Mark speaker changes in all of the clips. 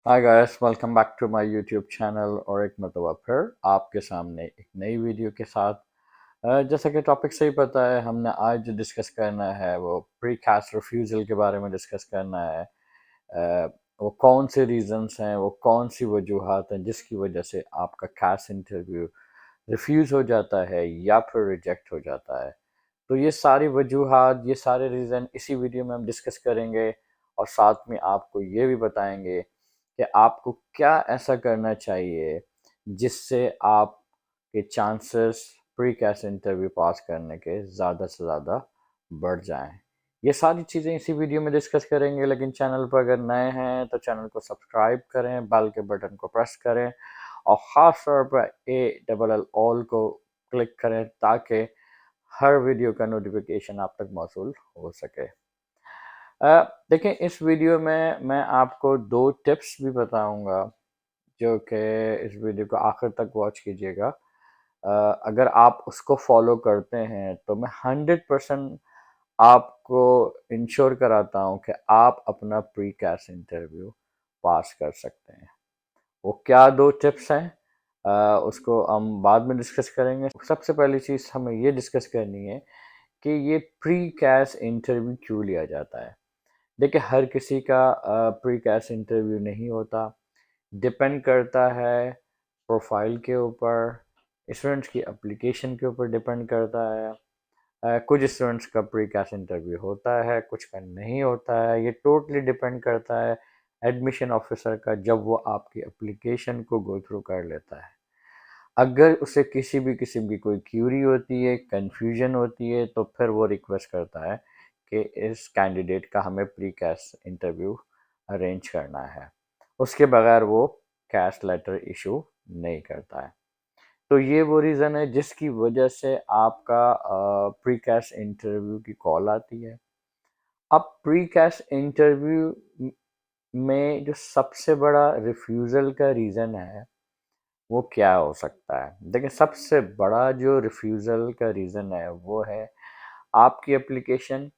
Speaker 1: Hi guys, welcome back to my YouTube channel और एक मरतबा फिर आपके सामने एक नई वीडियो के साथ। जैसा कि टॉपिक से ही पता है, हमने आज जो डिस्कस करना है वो प्री कास्ट रिफ्यूज़ल के बारे में डिस्कस करना है। वो कौन से रीजंस हैं, वो कौन सी वजूहात हैं जिसकी वजह से आपका कास्ट इंटरव्यू रिफ्यूज़ हो जाता है या फिर रिजेक्ट हो जाता है। तो ये सारी वजूहात, ये सारे रीज़न इसी वीडियो में हम डिस्कस करेंगे और साथ में आपको ये भी बताएंगे कि आपको क्या ऐसा करना चाहिए जिससे आपके चांसेस प्री कैस्ट इंटरव्यू पास करने के ज़्यादा से ज़्यादा बढ़ जाएं। ये सारी चीज़ें इसी वीडियो में डिस्कस करेंगे, लेकिन चैनल पर अगर नए हैं तो चैनल को सब्सक्राइब करें, बेल के बटन को प्रेस करें और ख़ास तौर पर ALL ऑल को क्लिक करें ताकि हर वीडियो का नोटिफिकेशन आप तक मौसूल हो सके। देखें, इस वीडियो में मैं आपको 2 टिप्स भी बताऊंगा जो कि इस वीडियो को आखिर तक वॉच कीजिएगा। अगर आप उसको फॉलो करते हैं तो मैं 100% आपको इंश्योर कराता हूं कि आप अपना प्री कैस्ट इंटरव्यू पास कर सकते हैं। वो क्या 2 टिप्स हैं, उसको हम बाद में डिस्कस करेंगे। सबसे पहली चीज़ हमें ये डिस्कस करनी है कि ये प्री कैस्ट इंटरव्यू क्यों लिया जाता है। देखिए, हर किसी का प्री कैस्ट इंटरव्यू नहीं होता। डिपेंड करता है प्रोफाइल के ऊपर, स्टूडेंट्स की एप्लीकेशन के ऊपर डिपेंड करता है। कुछ स्टूडेंट्स का प्री कैस्ट इंटरव्यू होता है, कुछ का नहीं होता है। ये टोटली डिपेंड करता है एडमिशन ऑफिसर का, जब वो आपकी एप्लीकेशन को गो थ्रू कर लेता है। अगर उसे किसी भी किस्म की कोई क्यूरी होती है, कन्फ्यूजन होती है, तो फिर वो रिक्वेस्ट करता है कि इस कैंडिडेट का हमें प्री कैस्ट इंटरव्यू अरेंज करना है। उसके बगैर वो कैस्ट लेटर इशू नहीं करता है। तो ये वो रीज़न है जिसकी वजह से आपका प्री कैस्ट इंटरव्यू की कॉल आती है। अब प्री कैस्ट इंटरव्यू में जो सबसे बड़ा रिफ्यूज़ल का रीज़न है वो क्या हो सकता है? देखिए, सबसे बड़ा जो रिफ्यूज़ल का रीज़न है वो है आपकी एप्लीकेशन।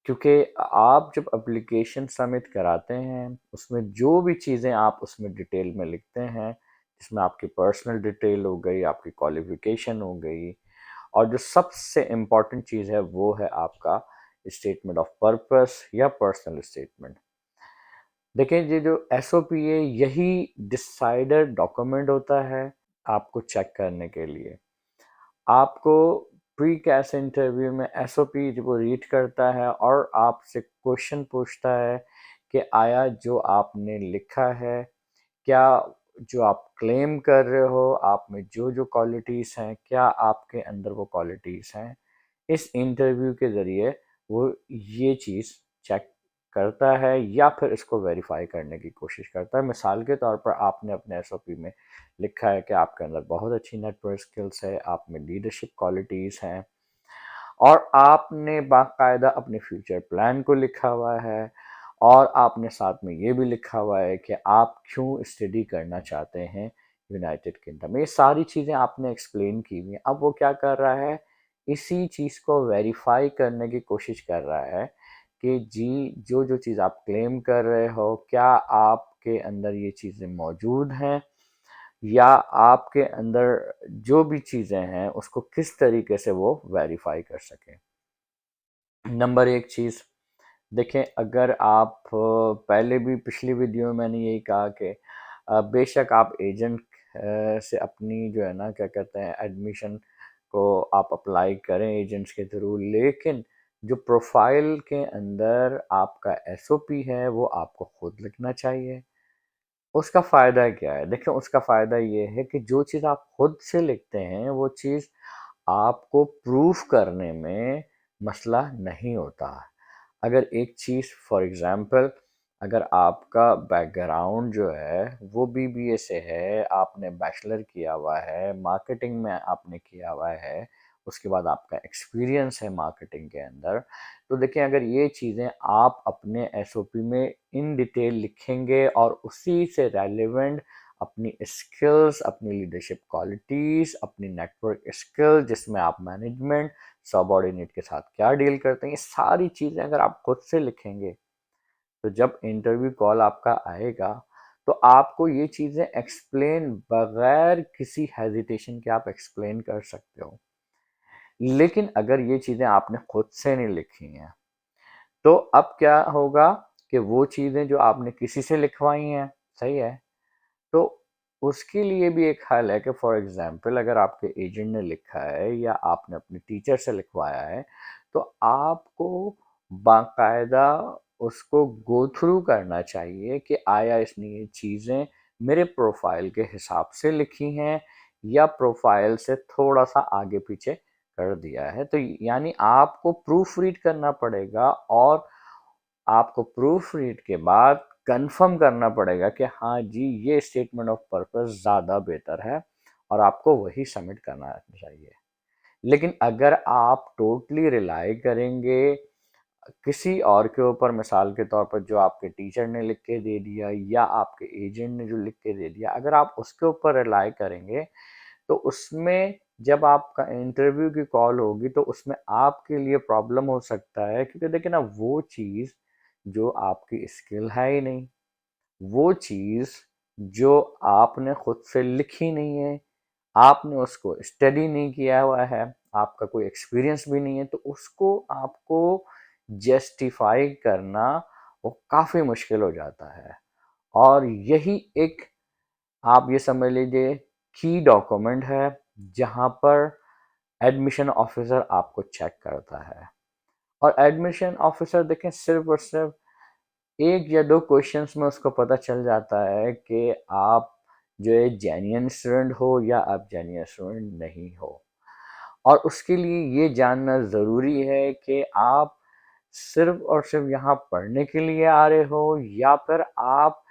Speaker 1: क्योंकि आप जब एप्लीकेशन सबमिट कराते हैं, उसमें जो भी चीज़ें आप उसमें डिटेल में लिखते हैं, जिसमें आपकी पर्सनल डिटेल हो गई, आपकी क्वालिफ़िकेशन हो गई, और जो सबसे इम्पोर्टेंट चीज़ है वो है आपका स्टेटमेंट ऑफ पर्पस या पर्सनल स्टेटमेंट। देखिए, ये जो SOP है, यही डिसाइडर डॉक्यूमेंट होता है आपको चेक करने के लिए। आपको प्री कैस्ट इंटरव्यू में SOP जब वो रीड करता है और आपसे क्वेश्चन पूछता है कि आया जो आपने लिखा है, क्या जो आप क्लेम कर रहे हो, आप में जो जो क्वालिटीज़ हैं, क्या आपके अंदर वो क्वालिटीज़ हैं। इस इंटरव्यू के ज़रिए वो ये चीज़ चेक करता है या फिर इसको वेरीफाई करने की कोशिश करता है। मिसाल के तौर पर आपने अपने SOP में लिखा है कि आपके अंदर बहुत अच्छी नेटवर्क स्किल्स है, आप में लीडरशिप क्वालिटीज़ हैं, और आपने बाकायदा अपने फ्यूचर प्लान को लिखा हुआ है, और आपने साथ में ये भी लिखा हुआ है कि आप क्यों स्टडी करना चाहते हैं यूनाइटेड किंगडम। ये सारी चीज़ें आपने एक्सप्लेन की हुई हैं। अब वो क्या कर रहा है, इसी चीज़ को वेरीफाई करने की कोशिश कर रहा है कि जी, जो जो चीज़ आप क्लेम कर रहे हो, क्या आपके अंदर ये चीज़ें मौजूद हैं, या आपके अंदर जो भी चीज़ें हैं उसको किस तरीके से वो वेरीफाई कर सकें। नंबर एक चीज़, देखें, अगर आप पहले भी पिछली वीडियो में मैंने यही कहा कि बेशक आप एजेंट से अपनी जो है ना, क्या कहते हैं, एडमिशन को आप अप्लाई करें एजेंट्स के थ्रू, लेकिन जो प्रोफाइल के अंदर आपका SOP है वो आपको खुद लिखना चाहिए। उसका फ़ायदा क्या है? देखिए, उसका फ़ायदा ये है कि जो चीज़ आप खुद से लिखते हैं वो चीज़ आपको प्रूफ करने में मसला नहीं होता। अगर एक चीज़ फॉर एग्ज़ाम्पल, अगर आपका बैकग्राउंड जो है वो BBA से है, आपने बैचलर किया हुआ है, मार्केटिंग में आपने किया हुआ है, उसके बाद आपका एक्सपीरियंस है मार्केटिंग के अंदर, तो देखिए, अगर ये चीज़ें आप अपने SOP में इन डिटेल लिखेंगे और उसी से रेलेवेंट अपनी स्किल्स, अपनी लीडरशिप क्वालिटीज़, अपनी नेटवर्क स्किल जिसमें आप मैनेजमेंट, सबऑर्डिनेट के साथ क्या डील करते हैं, ये सारी चीज़ें अगर आप खुद से लिखेंगे, तो जब इंटरव्यू कॉल आपका आएगा तो आपको ये चीज़ें एक्सप्लेन बगैर किसी हेजिटेशन के आप एक्सप्लेन कर सकते हो। लेकिन अगर ये चीज़ें आपने खुद से नहीं लिखी हैं, तो अब क्या होगा कि वो चीज़ें जो आपने किसी से लिखवाई हैं, सही है, तो उसके लिए भी एक हल है कि फॉर एग्जांपल अगर आपके एजेंट ने लिखा है या आपने अपने टीचर से लिखवाया है, तो आपको बाकायदा उसको गो थ्रू करना चाहिए कि आया इसने ये चीज़ें मेरे प्रोफाइल के हिसाब से लिखी हैं या प्रोफाइल से थोड़ा सा आगे पीछे कर दिया है। तो यानी आपको प्रूफ रीड करना पड़ेगा और आपको प्रूफ रीड के बाद कंफर्म करना पड़ेगा कि हाँ जी, ये स्टेटमेंट ऑफ पर्पस ज़्यादा बेहतर है और आपको वही सबमिट करना चाहिए। लेकिन अगर आप टोटली रिलाई करेंगे किसी और के ऊपर, मिसाल के तौर पर जो आपके टीचर ने लिख के दे दिया या आपके एजेंट ने जो लिख के दे दिया, अगर आप उसके ऊपर रिलाई करेंगे तो उसमें जब आपका इंटरव्यू की कॉल होगी तो उसमें आपके लिए प्रॉब्लम हो सकता है, क्योंकि देखिए ना, वो चीज़ जो आपकी स्किल है ही नहीं, वो चीज़ जो आपने खुद से लिखी नहीं है, आपने उसको स्टडी नहीं किया हुआ है, आपका कोई एक्सपीरियंस भी नहीं है, तो उसको आपको जस्टिफाई करना वो काफ़ी मुश्किल हो जाता है। और यही एक, आप ये समझ लीजिए, की डॉक्यूमेंट है जहाँ पर एडमिशन ऑफिसर आपको चेक करता है। और एडमिशन ऑफिसर देखें, सिर्फ और सिर्फ एक या दो क्वेश्चंस में उसको पता चल जाता है कि आप जो है जेन्युइन स्टूडेंट हो या आप जेन्युइन स्टूडेंट नहीं हो। और उसके लिए ये जानना ज़रूरी है कि आप सिर्फ और सिर्फ यहाँ पढ़ने के लिए आ रहे हो या फिर आप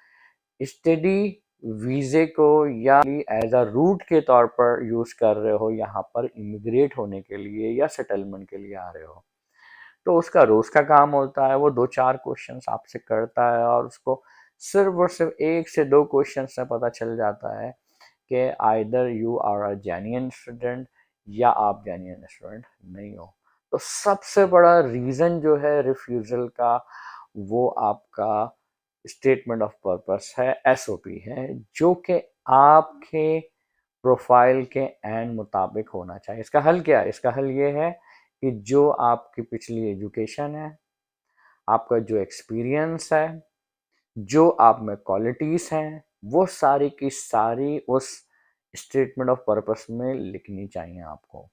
Speaker 1: स्टडी वीज़े को या एज अ रूट के तौर पर यूज़ कर रहे हो, यहाँ पर इमिग्रेट होने के लिए या सेटलमेंट के लिए आ रहे हो। तो उसका रोज़ का काम होता है, वो दो चार क्वेश्चंस आपसे करता है और उसको सिर्फ और सिर्फ एक से दो क्वेश्चन से पता चल जाता है कि either you are a genuine student या आप जेन्युइन स्टूडेंट नहीं हो। तो सबसे बड़ा रीज़न जो है रिफ्यूज़ल का, वो आपका स्टेटमेंट ऑफ पर्पस है, एसओपी है, जो कि आपके प्रोफाइल के एंड मुताबिक होना चाहिए। इसका हल क्या है? इसका हल ये है कि जो आपकी पिछली एजुकेशन है, आपका जो एक्सपीरियंस है, जो आप में क्वालिटीज़ हैं, वो सारी की सारी उस स्टेटमेंट ऑफ पर्पस में लिखनी चाहिए आपको।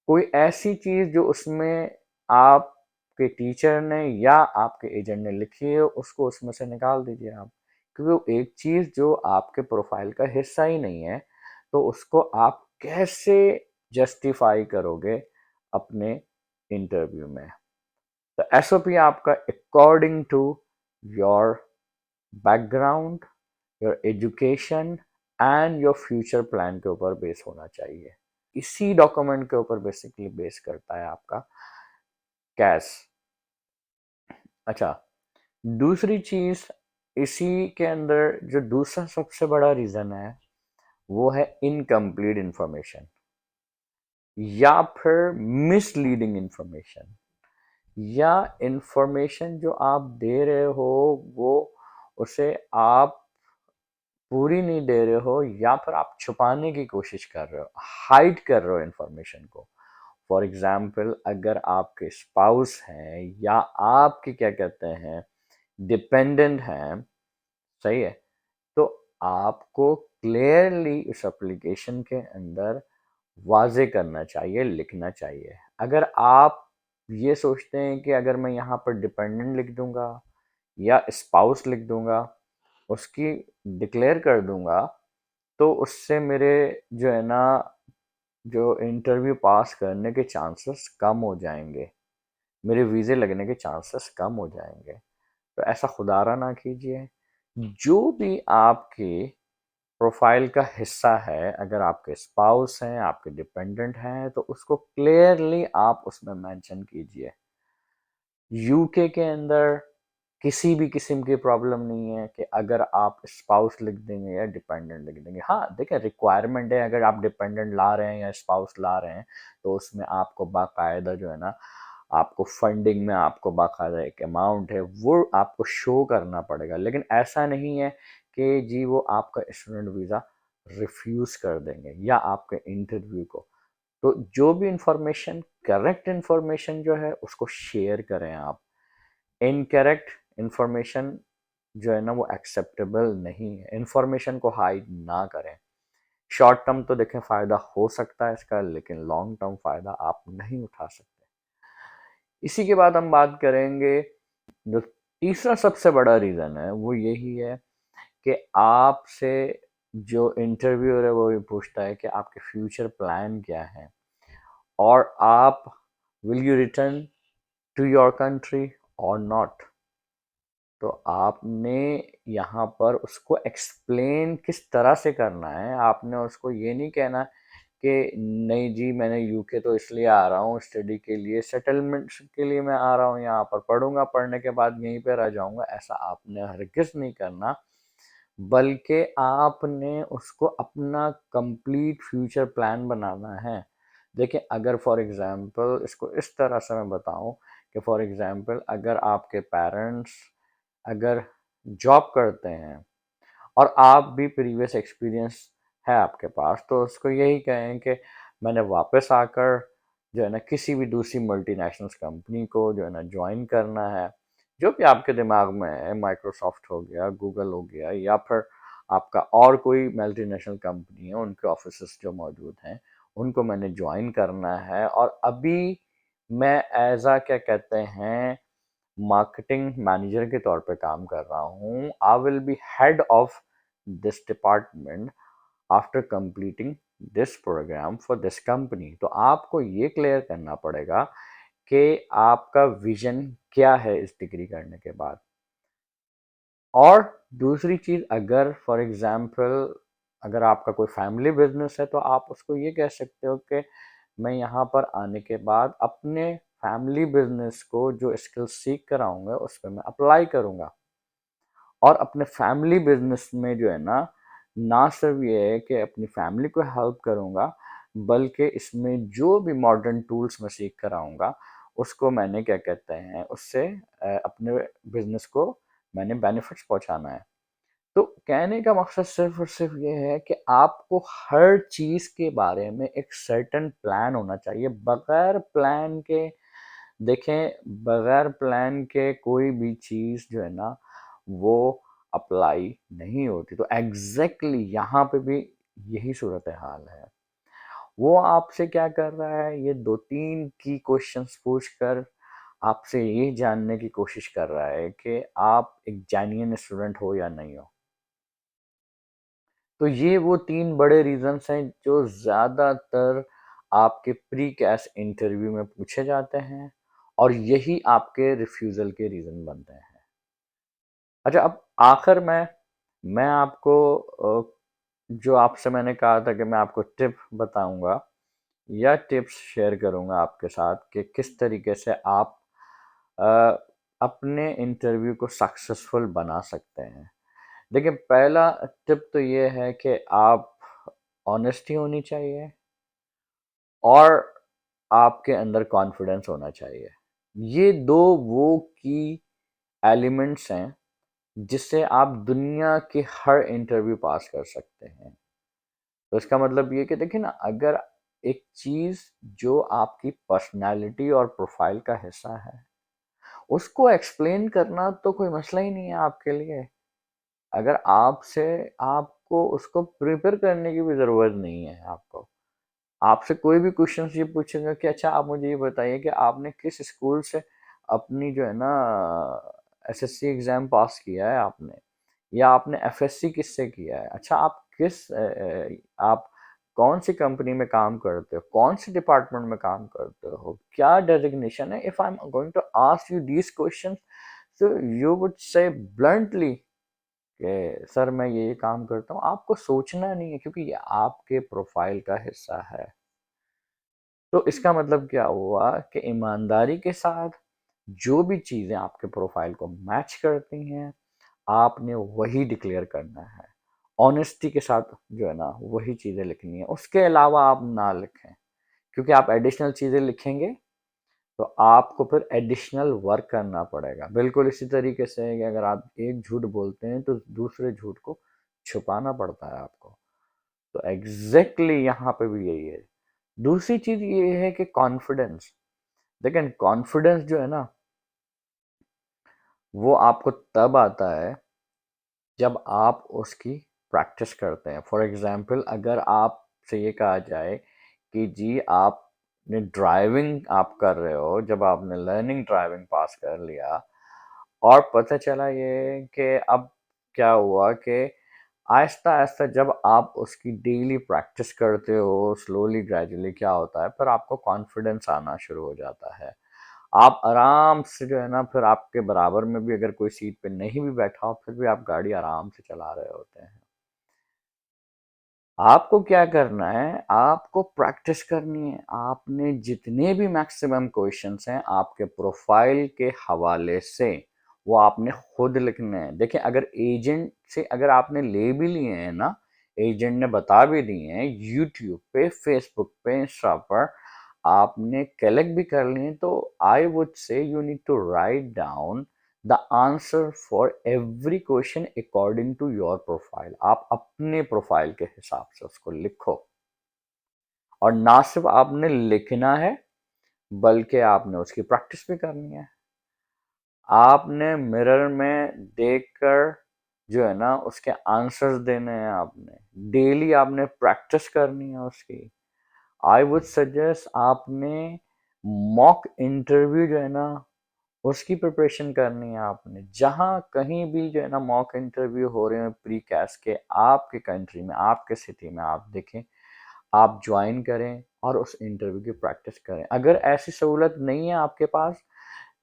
Speaker 1: कोई ऐसी चीज़ जो उसमें आपके टीचर ने या आपके एजेंट ने लिखी है, उसको उसमें से निकाल दीजिए आप। क्योंकि वो एक चीज़ जो आपके प्रोफाइल का हिस्सा ही नहीं है, तो उसको आप कैसे जस्टिफाई करोगे अपने इंटरव्यू में? तो एसओपी आपका according to your background, your education and your future plan के ऊपर बेस होना चाहिए। इसी डॉक्यूमेंट के ऊपर बेसिकली बेस करता है आपका कैश। अच्छा, दूसरी चीज इसी के अंदर जो दूसरा सबसे बड़ा रीजन है, वो है इनकम्प्लीट इंफॉर्मेशन या फिर मिसलीडिंग इंफॉर्मेशन, या इंफॉर्मेशन जो आप दे रहे हो वो उसे आप पूरी नहीं दे रहे हो, या फिर आप छुपाने की कोशिश कर रहे हो, हाइड कर रहे हो इंफॉर्मेशन को। फॉर एग्जाम्पल, अगर आपके स्पाउस हैं या आपके क्या कहते हैं डिपेंडेंट हैं, सही है, तो आपको क्लियरली उस एप्लीकेशन के अंदर वाजे करना चाहिए, लिखना चाहिए। अगर आप ये सोचते हैं कि अगर मैं यहाँ पर डिपेंडेंट लिख दूंगा या स्पाउस लिख दूंगा, उसकी डिक्लेयर कर दूंगा, तो उससे मेरे जो है ना, जो इंटरव्यू पास करने के चांसेस कम हो जाएंगे, मेरे वीज़े लगने के चांसेस कम हो जाएंगे। तो ऐसा खुदारा ना कीजिए। जो भी आपके प्रोफाइल का हिस्सा है, अगर आपके स्पाउस हैं, आपके डिपेंडेंट हैं, तो उसको क्लियरली आप उसमें मेंशन कीजिए। यूके के अंदर किसी भी किस्म की प्रॉब्लम नहीं है कि अगर आप स्पाउस लिख देंगे या डिपेंडेंट लिख देंगे। हाँ देखिए, रिक्वायरमेंट है, अगर आप डिपेंडेंट ला रहे हैं या स्पाउस ला रहे हैं, तो उसमें आपको बाकायदा जो है ना, आपको फंडिंग में आपको बाकायदा एक अमाउंट है वो आपको शो करना पड़ेगा। लेकिन ऐसा नहीं है कि जी वो आपका स्टूडेंट वीज़ा रिफ्यूज़ कर देंगे या आपके इंटरव्यू को। तो जो भी इंफॉर्मेशन, करेक्ट इंफॉर्मेशन जो है उसको शेयर करें आप। इनकरेक्ट इंफॉर्मेशन जो है ना वो एक्सेप्टेबल नहीं है। इंफॉर्मेशन को हाइड ना करें। शॉर्ट टर्म तो देखें फ़ायदा हो सकता है इसका, लेकिन लॉन्ग टर्म फ़ायदा आप नहीं उठा सकते। इसी के बाद हम बात करेंगे, जो तीसरा सबसे बड़ा रीज़न है वो यही है कि आपसे जो इंटरव्यूअर है वो ये पूछता है कि आपके फ्यूचर प्लान क्या हैं, और आप will you return to your country or not. तो आपने यहाँ पर उसको एक्सप्लेन किस तरह से करना है। आपने उसको ये नहीं कहना कि नहीं जी मैंने यूके तो इसलिए आ रहा हूँ स्टडी के लिए, सेटलमेंट के लिए मैं आ रहा हूँ यहाँ पर, पढ़ूंगा, पढ़ने के बाद यहीं पर रह जाऊँगा, ऐसा आपने हरगिज़ नहीं करना। बल्कि आपने उसको अपना कंप्लीट फ्यूचर प्लान बनाना है। देखिए, अगर फॉर एग्ज़ाम्पल इसको इस तरह से मैं बताऊं कि फॉर एग्ज़ाम्पल अगर आपके पेरेंट्स अगर जॉब करते हैं और आप भी प्रीवियस एक्सपीरियंस है आपके पास, तो उसको यही कहें कि मैंने वापस आकर जो है ना किसी भी दूसरी मल्टीनेशनल कंपनी को जो है ना ज्वाइन करना है। जो भी आपके दिमाग में है, माइक्रोसॉफ्ट हो गया, गूगल हो गया, या फिर आपका और कोई मल्टीनेशनल कंपनी है, उनके ऑफिस जो मौजूद हैं उनको मैंने ज्वाइन करना है। और अभी मैं एज आ क्या कहते हैं मार्केटिंग मैनेजर के तौर पे काम कर रहा हूँ। I will be head of this department after completing this programme for this company. तो आपको ये क्लियर करना पड़ेगा कि आपका विजन क्या है इस डिग्री करने के बाद। और दूसरी चीज़, अगर फॉर एग्जांपल अगर आपका कोई फैमिली बिजनेस है तो आप उसको ये कह सकते हो कि मैं यहाँ पर आने के बाद अपने फैमिली बिजनेस को जो स्किल सीख कर आऊँगा उस पर मैं अप्लाई करूँगा। और अपने फैमिली बिजनेस में जो है ना सिर्फ ये है कि अपनी फैमिली को हेल्प करूँगा, बल्कि इसमें जो भी मॉडर्न टूल्स मैं सीख कर आऊँगा उसको मैंने क्या कहते हैं उससे अपने बिजनेस को मैंने बेनिफिट्स पहुँचाना है। तो कहने का मकसद सिर्फ और सिर्फ ये है कि आपको हर चीज़ के बारे में एक सर्टेन प्लान होना चाहिए। बगैर प्लान के देखें, बगैर प्लान के कोई भी चीज़ जो है ना वो अप्लाई नहीं होती। तो एग्जैक्टली यहाँ पे भी यही सूरत हाल है। वो आपसे क्या कर रहा है, ये दो तीन की क्वेश्चंस पूछकर आपसे ये जानने की कोशिश कर रहा है कि आप एक जेन्युइन स्टूडेंट हो या नहीं हो। तो ये वो तीन बड़े रीजंस हैं जो ज़्यादातर आपके प्री कैश इंटरव्यू में पूछे जाते हैं, और यही आपके रिफ्यूज़ल के रीज़न बनते हैं। अच्छा, अब आखिर में मैं आपको जो आपसे मैंने कहा था कि मैं आपको टिप बताऊंगा या टिप्स शेयर करूंगा आपके साथ कि किस तरीके से आप अ, अपने इंटरव्यू को सक्सेसफुल बना सकते हैं। देखिए, पहला टिप तो ये है कि आप ऑनेस्टी होनी चाहिए और आपके अंदर कॉन्फिडेंस होना चाहिए। ये दो वो की एलिमेंट्स हैं जिससे आप दुनिया के हर इंटरव्यू पास कर सकते हैं। तो इसका मतलब ये कि देखिए ना, अगर एक चीज़ जो आपकी पर्सनैलिटी और प्रोफाइल का हिस्सा है उसको एक्सप्लेन करना तो कोई मसला ही नहीं है आपके लिए। अगर आपसे आपको उसको प्रिपेयर करने की भी ज़रूरत नहीं है। आपको आपसे कोई भी क्वेश्चन ये पूछेगा कि अच्छा आप मुझे ये बताइए कि आपने किस स्कूल से अपनी जो है ना एसएससी एग्ज़ाम पास किया है आपने, या आपने एफएससी किससे किया है। अच्छा, आप आप कौन सी कंपनी में काम करते हो, कौन से डिपार्टमेंट में काम करते हो, क्या डेजिग्नेशन है। If I am going to ask you these question, so you would say bluntly कि सर मैं ये काम करता हूँ। आपको सोचना नहीं है क्योंकि ये आपके प्रोफाइल का हिस्सा है। तो इसका मतलब क्या हुआ कि ईमानदारी के साथ जो भी चीज़ें आपके प्रोफाइल को मैच करती हैं आपने वही डिक्लेयर करना है। ऑनेस्टी के साथ जो है ना वही चीज़ें लिखनी है, उसके अलावा आप ना लिखें। क्योंकि आप एडिशनल चीज़ें लिखेंगे तो आपको फिर एडिशनल वर्क करना पड़ेगा। बिल्कुल इसी तरीके से है कि अगर आप एक झूठ बोलते हैं तो दूसरे झूठ को छुपाना पड़ता है आपको। तो एग्जैक्टली यहाँ पे भी यही है। दूसरी चीज ये है कि कॉन्फिडेंस। देखिए कॉन्फिडेंस जो है ना, वो आपको तब आता है जब आप उसकी प्रैक्टिस करते हैं। फॉर एग्जाम्पल अगर आपसे ये कहा जाए कि जी आपने ड्राइविंग आप कर रहे हो, जब आपने लर्निंग ड्राइविंग पास कर लिया और पता चला ये कि अब क्या हुआ कि आहिस्ता आहिस्ता जब आप उसकी डेली प्रैक्टिस करते हो, स्लोली ग्रेजुअली क्या होता है, फिर आपको कॉन्फिडेंस आना शुरू हो जाता है। आप आराम से जो है ना, फिर आपके बराबर में भी अगर कोई सीट पे नहीं भी बैठा हो फिर भी आप गाड़ी आराम से चला रहे होते हैं। आपको क्या करना है, आपको प्रैक्टिस करनी है। आपने जितने भी मैक्सिमम क्वेश्चंस हैं आपके प्रोफाइल के हवाले से, वो आपने खुद लिखने हैं। देखिए अगर एजेंट से अगर आपने ले भी लिए हैं ना, एजेंट ने बता भी दिए हैं यूट्यूब पे, फेसबुक पे, इंस्टा पर आपने कलेक्ट भी कर लिए, तो I would say you need to write down the answer for every question according to your profile. आप अपने प्रोफाइल के हिसाब से उसको लिखो। और ना सिर्फ आपने लिखना है बल्कि आपने उसकी प्रैक्टिस भी करनी है। आपने मिरर में देखकर जो है ना उसके आंसर्स देने हैं। आपने डेली आपने प्रैक्टिस करनी है उसकी। आई वुड सजेस्ट आपने मॉक इंटरव्यू जो है ना उसकी प्रिपरेशन करनी है। आपने जहाँ कहीं भी जो है ना मॉक इंटरव्यू हो रहे हैं प्री कैस्ट के, आपके कंट्री में, आपके सिटी में, आप देखें, आप ज्वाइन करें और उस इंटरव्यू की प्रैक्टिस करें। अगर ऐसी सहूलत नहीं है आपके पास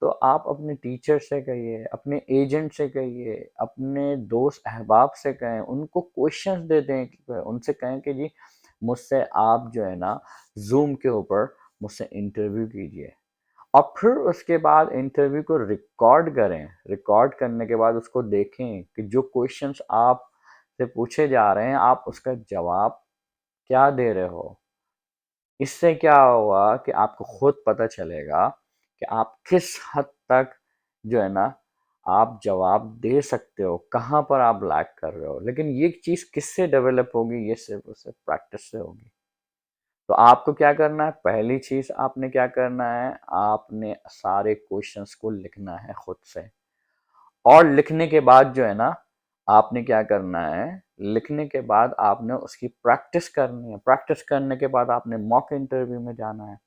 Speaker 1: तो आप अपने टीचर से कहिए, अपने एजेंट से कहिए, अपने दोस्त अहबाब से कहें, उनको क्वेश्चंस दे दें, उनसे कहें कि जी मुझसे आप जो है ना जूम के ऊपर मुझसे इंटरव्यू कीजिए। और फिर उसके बाद इंटरव्यू को रिकॉर्ड करें। रिकॉर्ड करने के बाद उसको देखें कि जो क्वेश्चंस आप से पूछे जा रहे हैं आप उसका जवाब क्या दे रहे हो। इससे क्या होगा कि आपको खुद पता चलेगा कि आप किस हद तक जो है ना आप जवाब दे सकते हो, कहाँ पर आप लैग कर रहे हो। लेकिन ये चीज़ किससे डेवलप होगी, ये सिर्फ और सिर्फ प्रैक्टिस से होगी। तो आपको क्या करना है, पहली चीज़ आपने क्या करना है, आपने सारे क्वेश्चंस को लिखना है खुद से। और लिखने के बाद जो है ना आपने क्या करना है, लिखने के बाद आपने उसकी प्रैक्टिस करनी है। प्रैक्टिस करने के बाद आपने मॉक इंटरव्यू में जाना है।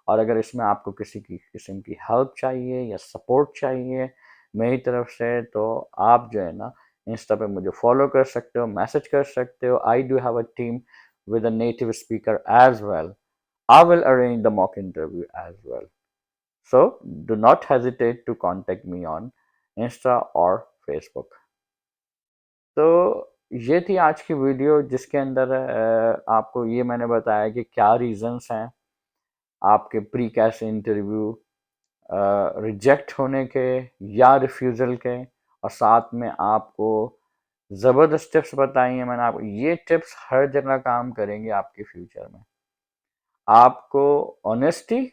Speaker 1: और अगर इसमें आपको किसी की किस्म की हेल्प चाहिए या सपोर्ट चाहिए मेरी तरफ से, तो आप जो है ना इंस्टा पे मुझे फॉलो कर सकते हो, मैसेज कर सकते हो। I do have a team with a native speaker as well. I will arrange the mock interview as well. So do not hesitate to contact me on Insta or Facebook. तो ये थी आज की video जिसके अंदर आपको ये मैंने बताया कि क्या रीजंस हैं आपके प्री कैश इंटरव्यू रिजेक्ट होने के या रिफ्यूज़ल के, और साथ में आपको ज़बरदस्त टिप्स बताई हैं मैंने आपको। ये टिप्स हर जगह काम करेंगे आपके फ्यूचर में। आपको ऑनेस्टी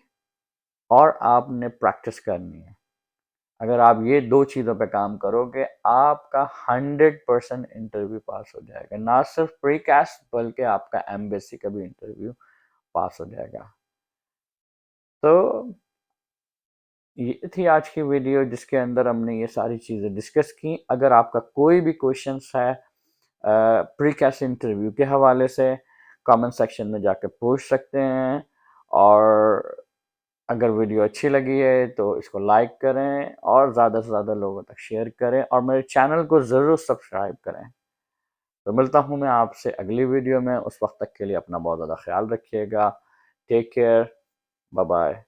Speaker 1: और आपने प्रैक्टिस करनी है। अगर आप ये दो चीज़ों पे काम करोगे आपका 100% इंटरव्यू पास हो जाएगा। ना सिर्फ प्री कैस्ट बल्कि आपका एम्बेसी का भी इंटरव्यू पास हो जाएगा। तो ये थी आज की वीडियो जिसके अंदर हमने ये सारी चीज़ें डिस्कस की। अगर आपका कोई भी क्वेश्चंस है प्री कैस्ट इंटरव्यू के हवाले से, कमेंट सेक्शन में जाकर पूछ सकते हैं। और अगर वीडियो अच्छी लगी है तो इसको लाइक करें और ज़्यादा से ज़्यादा लोगों तक शेयर करें और मेरे चैनल को ज़रूर सब्सक्राइब करें। तो मिलता हूँ मैं आपसे अगली वीडियो में। उस वक्त तक के लिए अपना बहुत ज़्यादा ख्याल रखिएगा। Take care, bye bye.